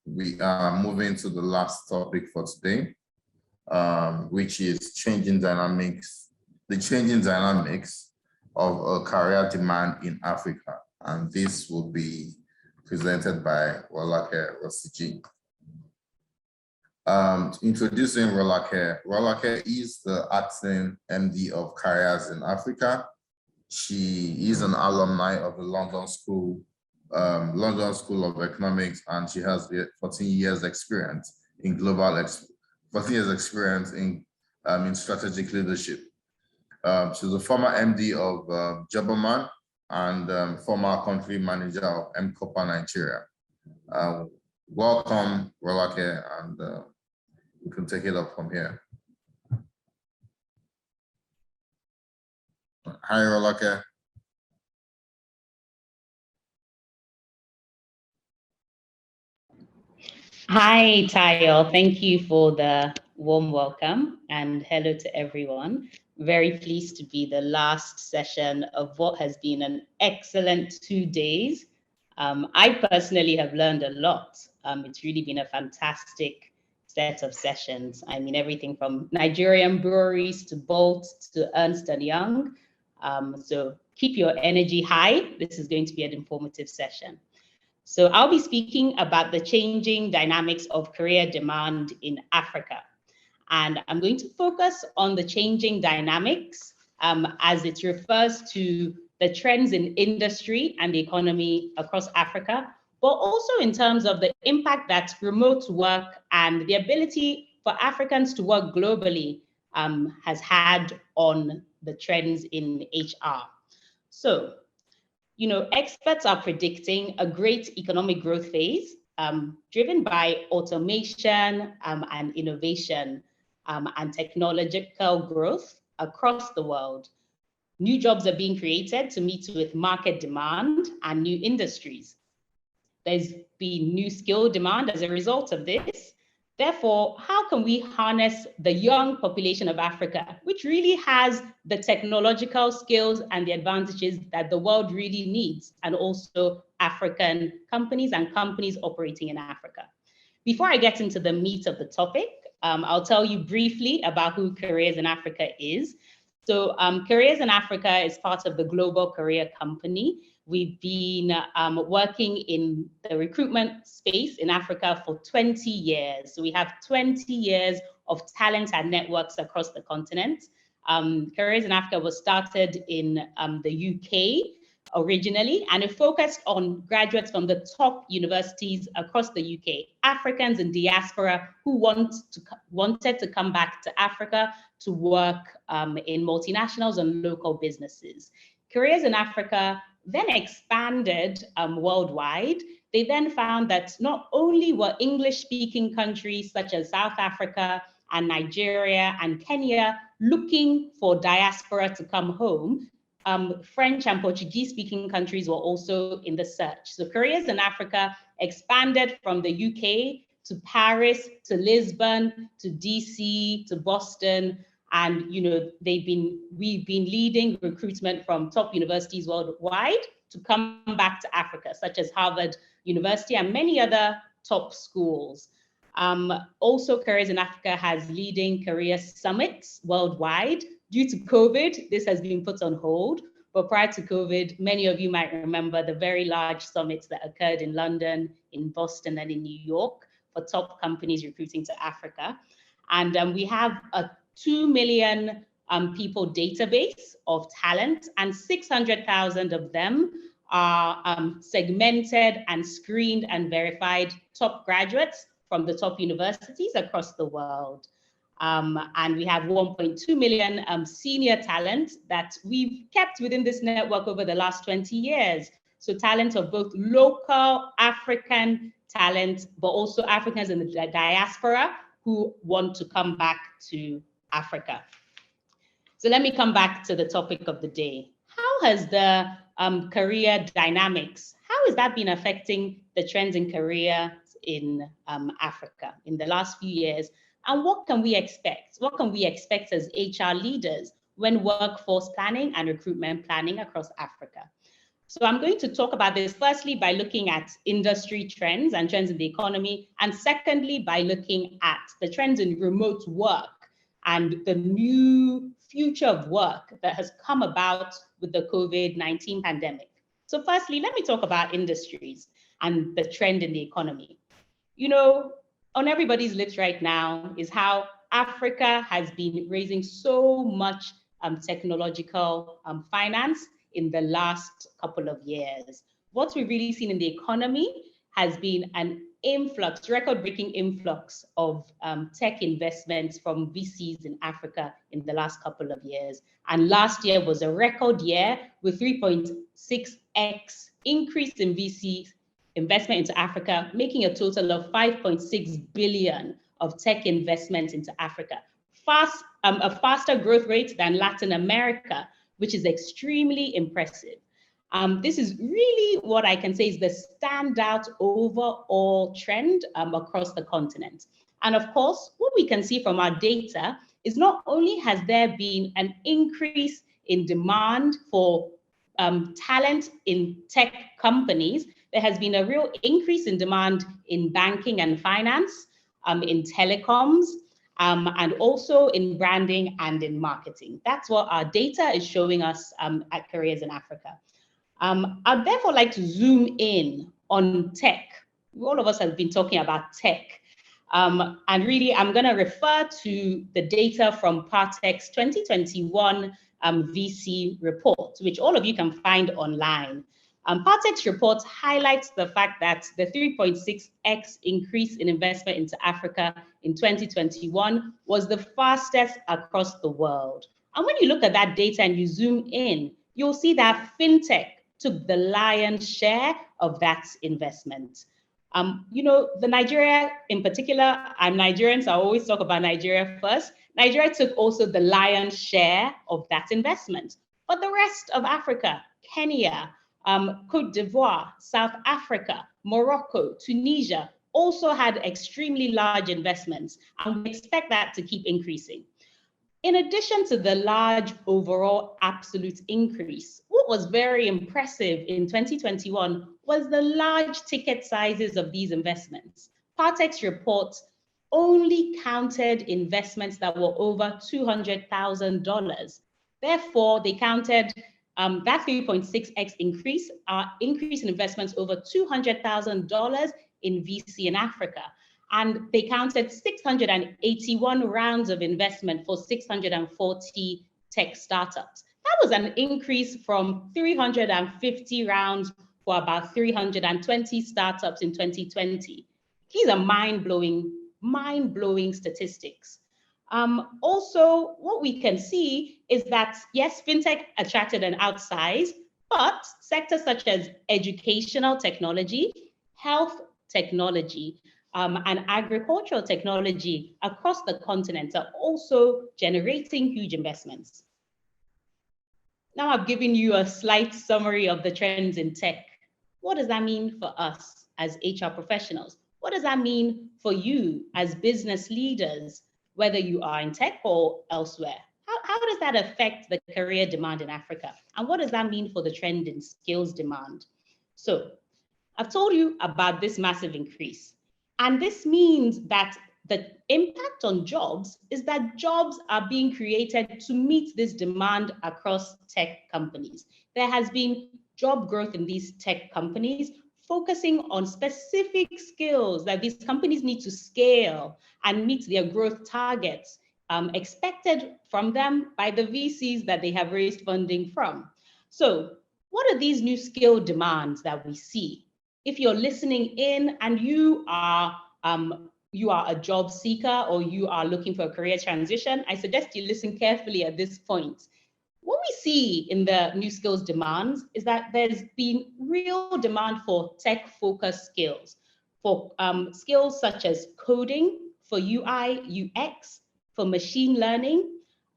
we are moving to the last topic for today, which is changing dynamics, the changing dynamics of career demand in Africa. And this will be presented by Rolake Rosij. Introducing Rolake. Rolake is the acting MD of Careers in Africa. She is an alumni of the London School of Economics, and she has 14 years experience in in strategic leadership. She's a former MD of Jobberman and former country manager of M-Copa Nigeria. Welcome, Rolake, and you can take it up from here. Hi, Rolake. Hi, Tayo. Thank you for the warm welcome, and hello to everyone. Very pleased to be the last session of what has been an excellent 2 days. I personally have learned a lot. It's really been a fantastic set of sessions. I mean, everything from Nigerian breweries to Bolt to Ernst & Young. So keep your energy high. This is going to be an informative session. So I'll be speaking about the changing dynamics of career demand in Africa. And I'm going to focus on the changing dynamics as it refers to the trends in industry and the economy across Africa, but also in terms of the impact that remote work and the ability for Africans to work globally has had on the trends in HR. So, you know, experts are predicting a great economic growth phase driven by automation and innovation and technological growth across the world. New jobs are being created to meet with market demand and new industries. There's been new skill demand as a result of this. Therefore, how can we harness the young population of Africa, which really has the technological skills and the advantages that the world really needs, and also African companies and companies operating in Africa? Before I get into the meat of the topic, I'll tell you briefly about who Careers in Africa is. So Careers in Africa is part of the Global Career Company. We've been working in the recruitment space in Africa for 20 years. So we have 20 years of talent and networks across the continent. Careers in Africa was started in the UK originally, and it focused on graduates from the top universities across the UK, Africans in diaspora who wanted to come back to Africa to work in multinationals and local businesses. Careers in Africa then expanded worldwide. They then found that not only were English-speaking countries such as South Africa and Nigeria and Kenya looking for diaspora to come home, French and Portuguese-speaking countries were also in the search. So Careers in Africa expanded from the UK to Paris, to Lisbon, to DC, to Boston. And, you know, we've been leading recruitment from top universities worldwide to come back to Africa, such as Harvard University and many other top schools. Also, Careers in Africa has leading career summits worldwide. Due to COVID, this has been put on hold. But prior to COVID, many of you might remember the very large summits that occurred in London, in Boston, and in New York for top companies recruiting to Africa. And we have a 2 million people database of talent, and 600,000 of them are segmented and screened and verified top graduates from the top universities across the world. And we have 1.2 million senior talent that we've kept within this network over the last 20 years. So talent of both local African talent, but also Africans in the diaspora who want to come back to Africa. So let me come back to the topic of the day. How has the career dynamics, how has that been affecting the trends in career in Africa in the last few years? And what can we expect? What can we expect as HR leaders when workforce planning and recruitment planning across Africa? So I'm going to talk about this firstly by looking at industry trends and trends in the economy, and secondly by looking at the trends in remote work and the new future of work that has come about with the COVID-19 pandemic. So firstly, let me talk about industries and the trend in the economy. You know, on everybody's lips right now is how Africa has been raising so much technological finance in the last couple of years. What we've really seen in the economy has been an influx, record-breaking influx of tech investments from VCs in Africa in the last couple of years. And last year was a record year with 3.6x increase in VCs investment into Africa, making a total of 5.6 billion of tech investment into Africa. A faster growth rate than Latin America, which is extremely impressive. This is really what I can say is the standout overall trend across the continent. And of course, what we can see from our data is not only has there been an increase in demand for talent in tech companies, there has been a real increase in demand in banking and finance, in telecoms, and also in branding and in marketing. That's what our data is showing us at Careers in Africa. I'd therefore like to zoom in on tech. All of us have been talking about tech. And really, I'm going to refer to the data from Partech's 2021 VC report, which all of you can find online. Partech's report highlights the fact that the 3.6x increase in investment into Africa in 2021 was the fastest across the world. And when you look at that data and you zoom in, you'll see that fintech took the lion's share of that investment. You know, the Nigeria in particular, I'm Nigerian, so I always talk about Nigeria first. Nigeria took also the lion's share of that investment. But the rest of Africa, Kenya, Cote d'Ivoire, South Africa, Morocco, Tunisia, also had extremely large investments, and we expect that to keep increasing. In addition to the large overall absolute increase, what was very impressive in 2021 was the large ticket sizes of these investments. Partech's report only counted investments that were over $200,000. Therefore, they counted that 3.6x increase in investments over $200,000 in VC in Africa. And they counted 681 rounds of investment for 640 tech startups. That was an increase from 350 rounds for about 320 startups in 2020. These are mind-blowing statistics. Also, what we can see is that, yes, fintech attracted an outsize, but sectors such as educational technology, health technology, and agricultural technology across the continent are also generating huge investments. Now I've given you a slight summary of the trends in tech. What does that mean for us as HR professionals? What does that mean for you as business leaders, whether you are in tech or elsewhere? How does that affect the career demand in Africa? And what does that mean for the trend in skills demand? So I've told you about this massive increase. And this means that the impact on jobs is that jobs are being created to meet this demand across tech companies. There has been job growth in these tech companies, focusing on specific skills that these companies need to scale and meet their growth targets expected from them by the VCs that they have raised funding from. So what are these new skill demands that we see? If you're listening in and you are a job seeker or you are looking for a career transition, I suggest you listen carefully at this point. What we see in the new skills demands is that there's been real demand for tech-focused skills, for skills such as coding, for UI, UX, for machine learning,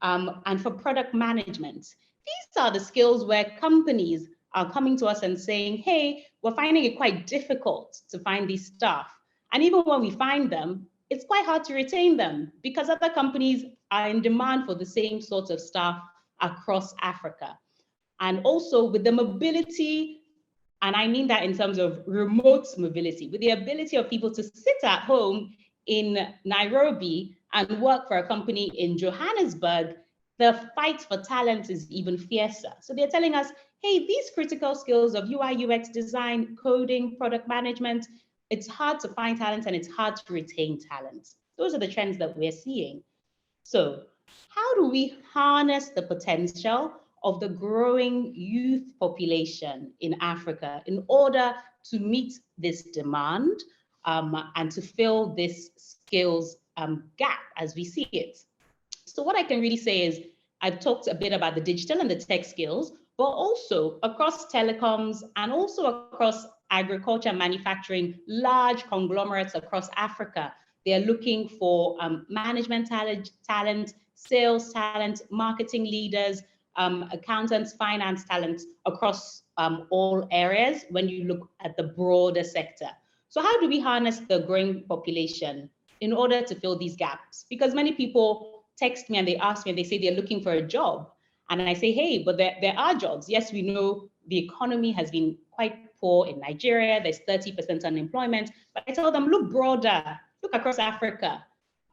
and for product management. These are the skills where companies are coming to us and saying, hey, we're finding it quite difficult to find these staff. And even when we find them, it's quite hard to retain them because other companies are in demand for the same sorts of staff across Africa. And also with the mobility And I mean that in terms of remote mobility, with the ability of people to sit at home in Nairobi and work for a company in Johannesburg. The fight for talent is even fiercer. So they're telling us, hey, these critical skills of UI, UX design, coding, product management, it's hard to find talent and it's hard to retain talent. Those are the trends that we're seeing. So how do we harness the potential of the growing youth population in Africa in order to meet this demand and to fill this skills gap as we see it? So what I can really say is I've talked a bit about the digital and the tech skills, but also across telecoms and also across agriculture and manufacturing, large conglomerates across Africa. They're looking for management talent, sales talent, marketing leaders, accountants, finance talent across all areas when you look at the broader sector. So how do we harness the growing population in order to fill these gaps? Because many people text me and they ask me and they say they're looking for a job. And I say, hey, but there are jobs. Yes, we know the economy has been quite poor in Nigeria. There's 30% unemployment. But I tell them, look broader, look across Africa.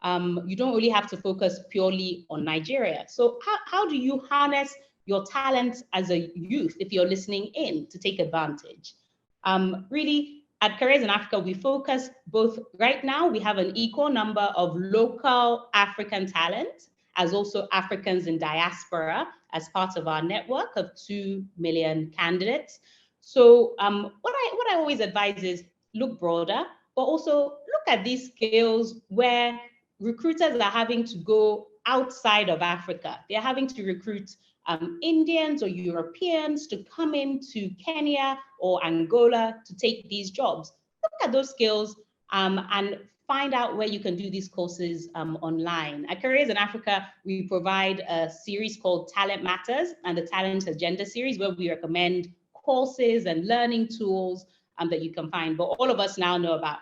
You don't really have to focus purely on Nigeria. So how do you harness your talent as a youth, if you're listening in, to take advantage? Really, at Careers in Africa, we focus both, right now, we have an equal number of local African talent as also Africans in diaspora as part of our network of 2 million candidates. So what I always advise is look broader, but also look at these skills where recruiters are having to go outside of Africa. They're having to recruit Indians or Europeans to come into Kenya or Angola to take these jobs. Look at those skills and find out where you can do these courses online. At Careers in Africa, we provide a series called Talent Matters and the Talent Agenda series, where we recommend courses and learning tools that you can find. But all of us now know about,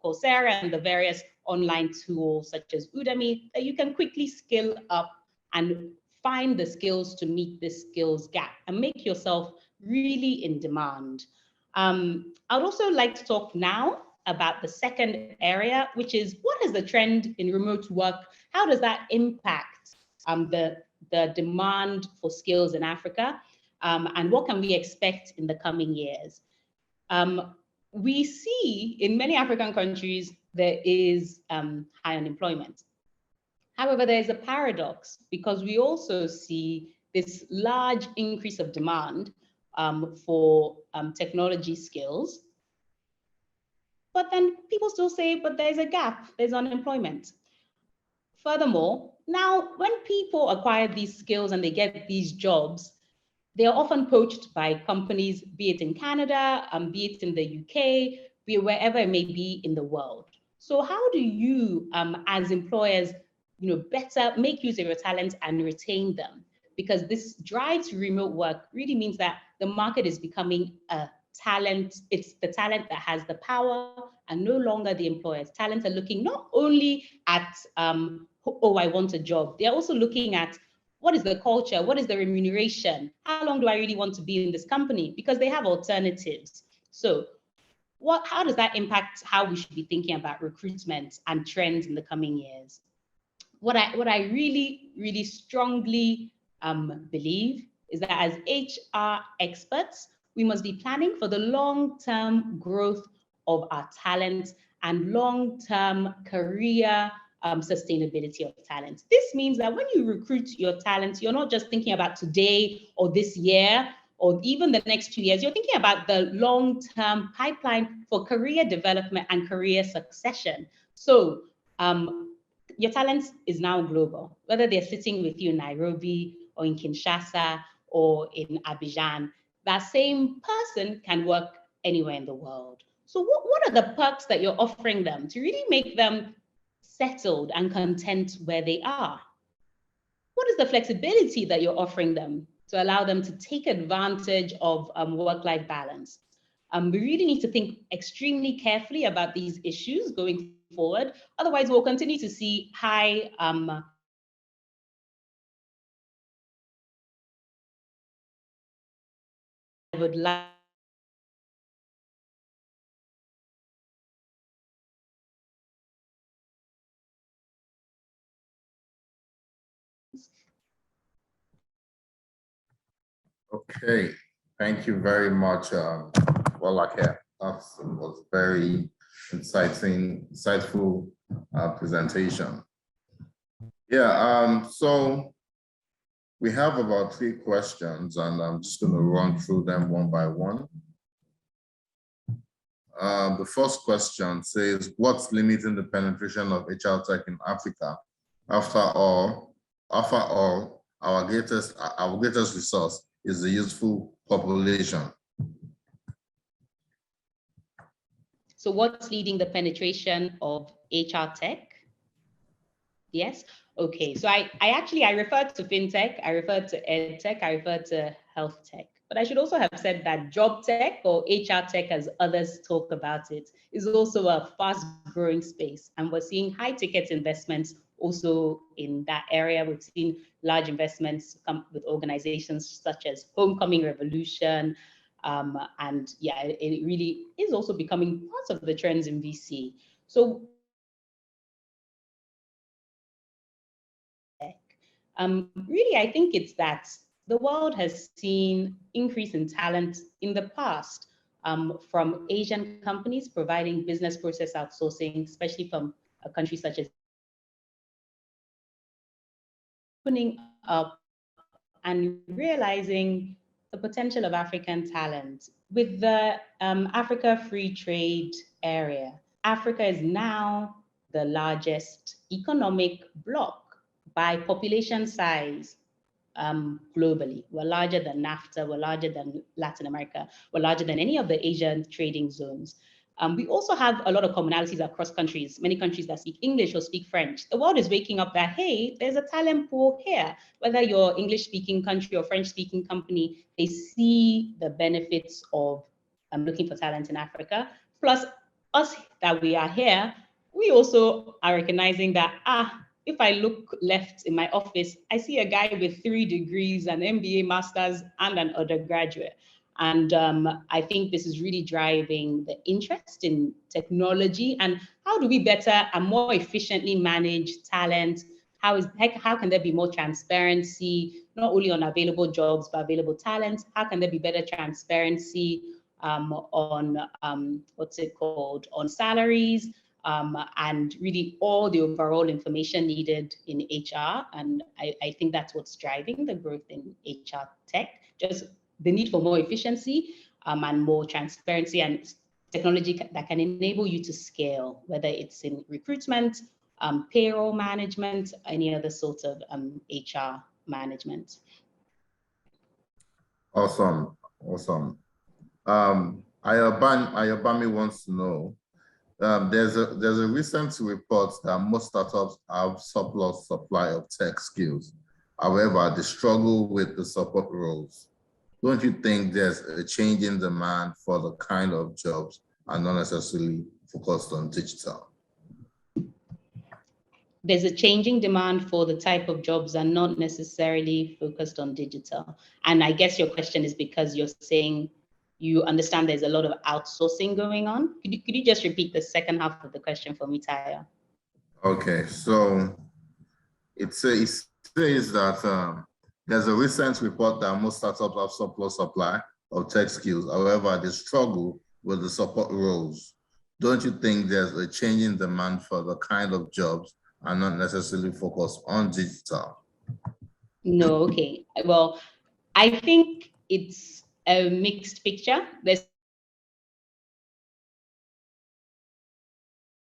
Coursera and the various online tools such as Udemy that you can quickly skill up and find the skills to meet this skills gap and make yourself really in demand. I'd also like to talk now about the second area, which is what is the trend in remote work? How does that impact the demand for skills in Africa? And what can we expect in the coming years? We see in many African countries, there is high unemployment. However, there's a paradox because we also see this large increase of demand for technology skills. But then people still say, but there's a gap, there's unemployment. Furthermore, now when people acquire these skills and they get these jobs, they are often poached by companies, be it in Canada, be it in the UK, be it wherever it may be in the world. So how do you, as employers, better make use of your talents and retain them? Because this drive to remote work really means that the market is becoming a talent. It's the talent that has the power and no longer the employers. Talents are looking not only at, oh, I want a job. They're also looking at what is the culture? What is the remuneration? How long do I really want to be in this company? Because they have alternatives. So how does that impact how we should be thinking about recruitment and trends in the coming years? What I really, really strongly believe is that as HR experts, we must be planning for the long-term growth of our talent and long-term career sustainability of talent. This means that when you recruit your talent, you're not just thinking about today or this year or even the next 2 years. You're thinking about the long-term pipeline for career development and career succession. So your talent is now global, whether they're sitting with you in Nairobi or in Kinshasa or in Abidjan. That same person can work anywhere in the world. So what are the perks that you're offering them to really make them settled and content where they are? What is the flexibility that you're offering them to allow them to take advantage of work-life balance? We really need to think extremely carefully about these issues going forward. Otherwise, we'll continue to see high I would like Okay, thank you very much, Rolake. That was very insightful presentation. Yeah, so we have about 3 questions, and I'm just going to run through them one by one. The first question says, what's limiting the penetration of HR tech in Africa? After all, our greatest resource is the youthful population. So what's leading the penetration of HR tech? Yes. Okay. So I referred to fintech, I referred to ed tech, I referred to health tech. But I should also have said that job tech or HR tech, as others talk about it, is also a fast growing space. And we're seeing high ticket investments also in that area. We've seen large investments come with organizations such as Homecoming Revolution. And yeah, it really is also becoming part of the trends in VC. So really, I think it's that the world has seen increase in talent in the past from Asian companies providing business process outsourcing, especially from a country such as opening up and realizing the potential of African talent. With the Africa Free Trade Area, Africa is now the largest economic bloc by population size globally. We're larger than NAFTA, we're larger than Latin America, we're larger than any of the Asian trading zones. We also have a lot of commonalities across countries, many countries that speak English or speak French. The world is waking up that, hey, there's a talent pool here. Whether you're English-speaking country or French-speaking company, they see the benefits of looking for talent in Africa. Plus, us that we are here, we also are recognizing that, if I look left in my office, I see a guy with 3 degrees, an MBA, master's, and an undergraduate. And I think this is really driving the interest in technology and how do we better and more efficiently manage talent? How can there be more transparency, not only on available jobs, but available talent? How can there be better transparency on on salaries? And really all the overall information needed in HR. And I think that's what's driving the growth in HR tech, just the need for more efficiency and more transparency and technology that can enable you to scale, whether it's in recruitment, payroll management, any other sort of HR management. Awesome, awesome. Ayobami wants to know, there's a recent report that most startups have surplus supply of tech skills. However, they struggle with the support roles. Don't you think there's a change in demand for the kind of jobs and not necessarily focused on digital? There's a changing demand for the type of jobs and not necessarily focused on digital. And I guess your question is because you're saying you understand there's a lot of outsourcing going on. Could you just repeat the second half of the question for me, Taya? Okay, so it says that there's a recent report that most startups have surplus supply of tech skills. However, they struggle with the support roles. Don't you think there's a change in demand for the kind of jobs and not necessarily focused on digital? No, okay. Well, I think it's a mixed picture. There's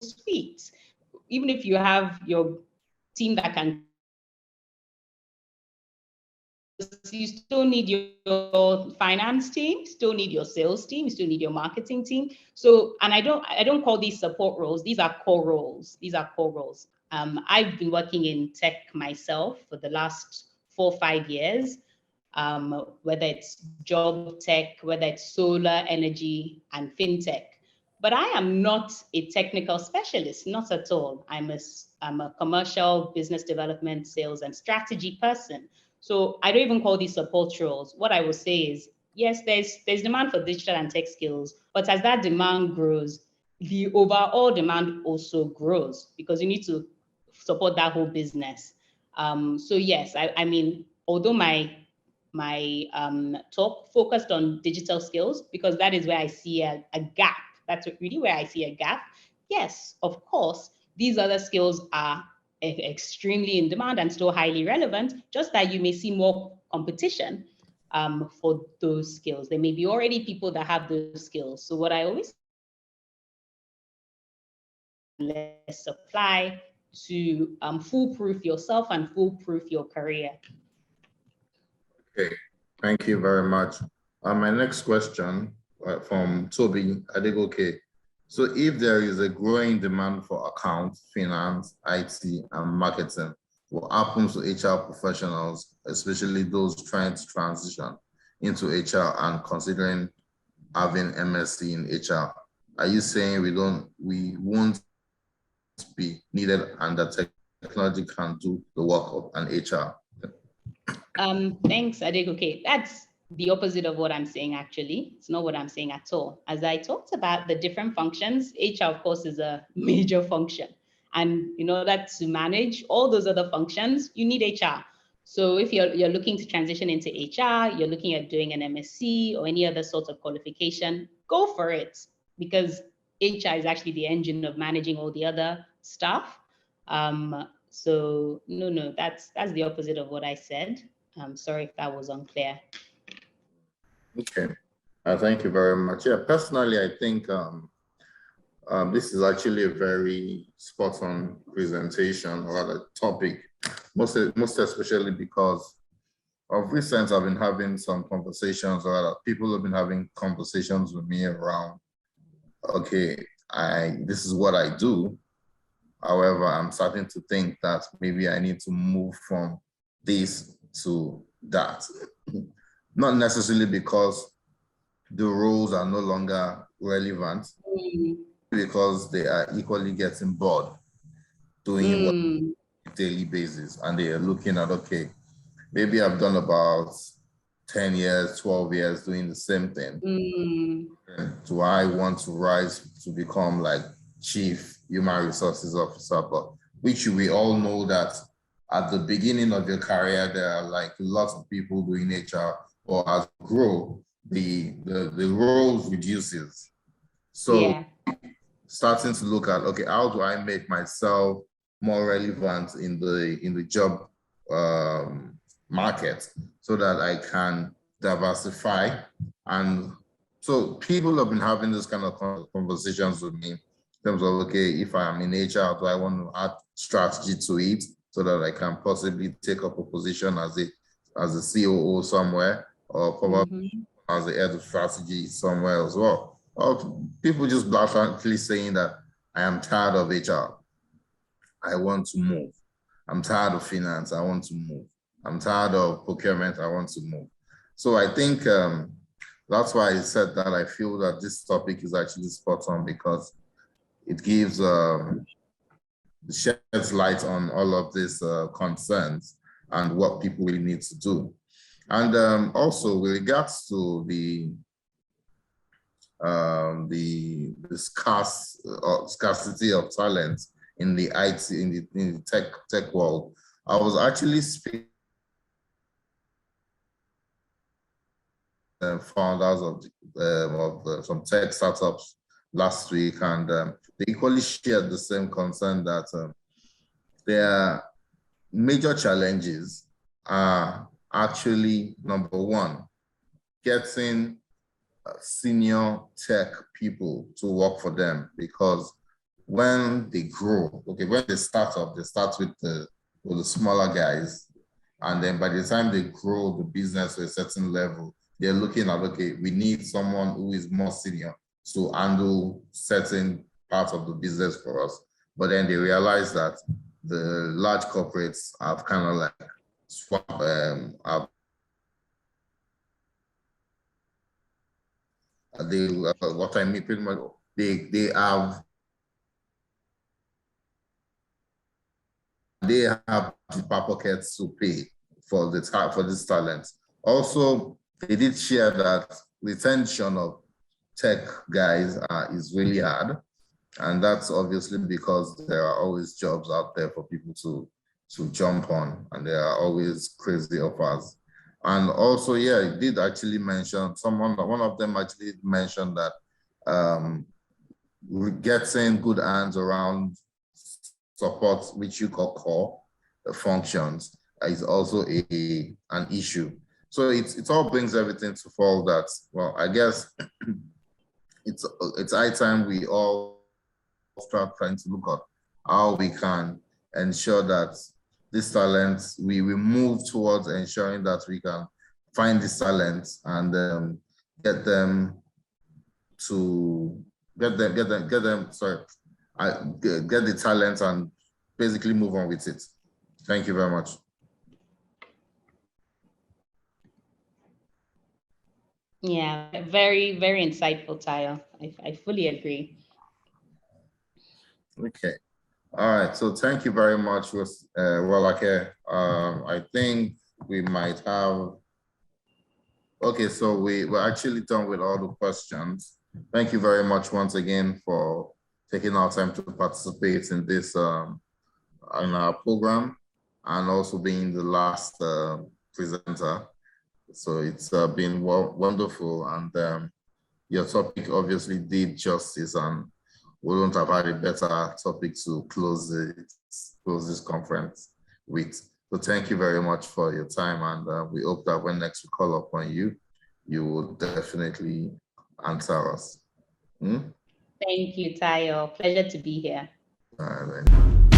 suites. Even if you have your team that can, you still need your finance team, still need your sales team, you still need your marketing team. So, and I don't call these support roles. These are core roles. These are core roles. I've been working in tech myself for the last 4 or 5 years, whether it's job tech, whether it's solar energy and fintech. But I am not a technical specialist, not at all. I'm a commercial business development, sales, and strategy person. So I don't even call these support roles. What I will say is, yes, there's demand for digital and tech skills, but as that demand grows, the overall demand also grows because you need to support that whole business. So yes, I mean, although my my talk focused on digital skills because that is where I see a gap. That's really where I see a gap. Yes, of course, these other skills are extremely in demand and still highly relevant, just that you may see more competition for those skills. There may be already people that have those skills. So what I always less supply to foolproof yourself and foolproof your career. Okay, thank you very much. My next question from Toby Adegoke. So if there is a growing demand for accounts, finance, IT, and marketing, what happens to HR professionals, especially those trying to transition into HR and considering having MSc in HR? Are you saying we won't be needed and that technology can do the work of an HR? Thanks, Adegoke. That's the opposite of what I'm saying, actually. It's not what I'm saying at all. As I talked about the different functions, HR, of course, is a major function. And in order to manage all those other functions, you need HR. So if you're looking to transition into HR, you're looking at doing an MSc or any other sort of qualification, go for it, because HR is actually the engine of managing all the other stuff. So no, that's the opposite of what I said. I'm sorry if that was unclear. Okay, thank you very much. Yeah, personally, I think this is actually a very spot-on presentation or a topic, most especially because of recent I've been having some conversations, or people have been having conversations with me around, okay, this is what I do. However, I'm starting to think that maybe I need to move from this to that. Not necessarily because the roles are no longer relevant, because they are equally getting bored doing what on a daily basis. And they are looking at, okay, maybe I've done about 10 years, 12 years doing the same thing. Do I want to rise to become like chief human resources officer? But which we all know that at the beginning of your career, there are like lots of people doing HR, or as you grow, the role reduces. So starting to look at, okay, how do I make myself more relevant in the job market so that I can diversify? And so people have been having this kind of conversations with me in terms of, okay, if I'm in HR, do I want to add strategy to it so that I can possibly take up a position as a COO somewhere, or probably as the head of strategy somewhere as well? Or people just blatantly saying that I am tired of HR. I want to move. I'm tired of finance. I want to move. I'm tired of procurement. I want to move. So I think that's why I said that I feel that this topic is actually spot on, because it gives sheds light on all of these concerns and what people really need to do. And also with regards to the scarcity of talent in the IT, in the tech world, I was actually speaking to founders of some tech startups last week, and they equally shared the same concern that their major challenges are actually, number one, getting senior tech people to work for them, because when they grow, okay, when they start up, they start with the smaller guys, and then by the time they grow the business to a certain level, they're looking at, okay, we need someone who is more senior to handle certain parts of the business for us. But then they realize that the large corporates have kind of like swapped, what I mean, pretty much, they have deeper pockets to pay for this talent. Also, they did share that retention of tech guys is really hard, and that's obviously because there are always jobs out there for people to jump on, and there are always crazy offers. And also, yeah, it did actually mention one of them actually mentioned that getting good hands around support, which you call core functions, is also an issue. So it all brings everything to fall that, well, I guess it's high time we all start trying to look at how we can ensure that these talents, we move towards ensuring that we can find these talents and get them to get them, sorry, get the talent and basically move on with it. Thank you very much. Yeah, very, very insightful, Tayo. I fully agree. Okay. All right. So thank you very much, Rolake. I think we might have. Okay, so we're actually done with all the questions. Thank you very much once again for taking our time to participate in this in our program, and also being the last presenter. So it's been wonderful, and your topic obviously did justice, and we don't have had a better topic to close this conference with. So thank you very much for your time, and we hope that when next we call upon you, you will definitely answer us. Thank you, Tayo. Pleasure to be here. All right.